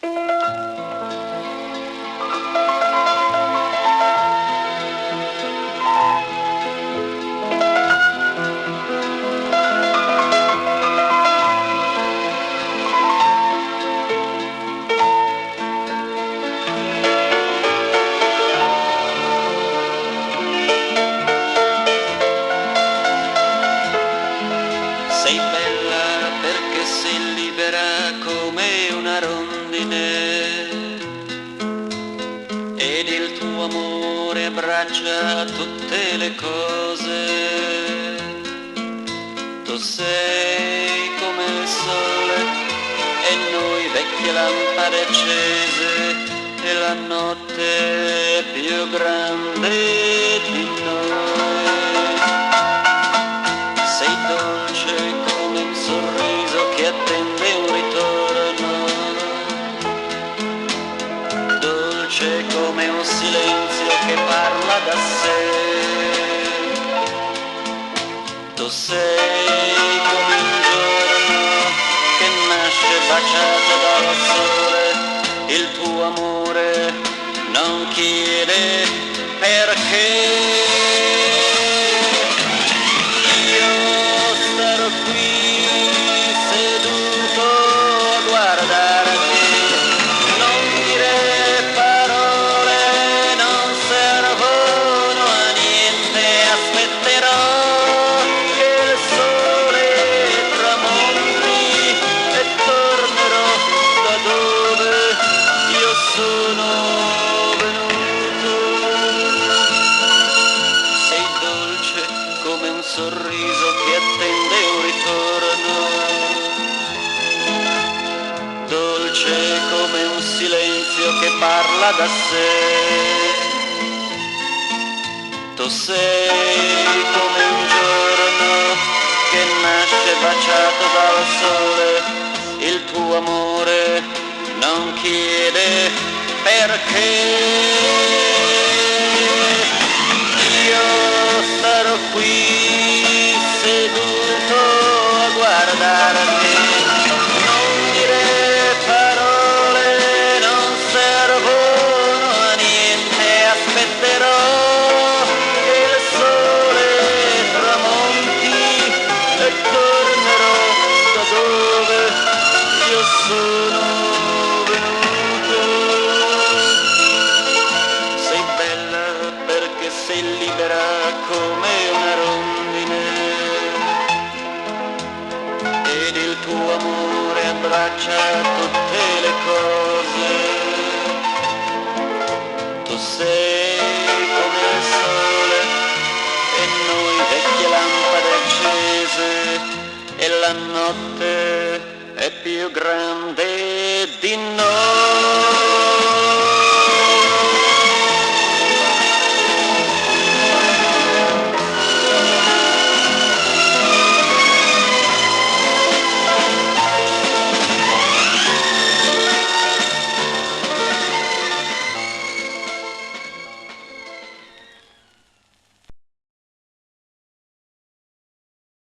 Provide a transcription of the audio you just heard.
Sei bella perché sei libera come una rondine ed il tuo amore abbraccia tutte le cose. Tu sei come il sole e noi vecchie lampade accese e la notte è più grande di noi. Sei dolce come un sorriso che attende un ritorno, dolce come un silenzio che parla da sé. Tu sei come un giorno che nasce baciato dal sole, il tuo amore non chiede perché. Sono venuto, sei dolce come un sorriso che attende un ritorno, dolce come un silenzio che parla da sé. Tu sei come un giorno che nasce baciato dal sole, il tuo amore non chiede perché. Io starò qui seduto a guardarti, non dire parole, non servono a niente, aspetterò che il sole tramonti e tornerò da dove io sono. Sei libera come una rondine ed il tuo amore abbraccia tutte le cose. Tu sei come il sole e noi vecchie lampade accese e la notte è più grande di noi.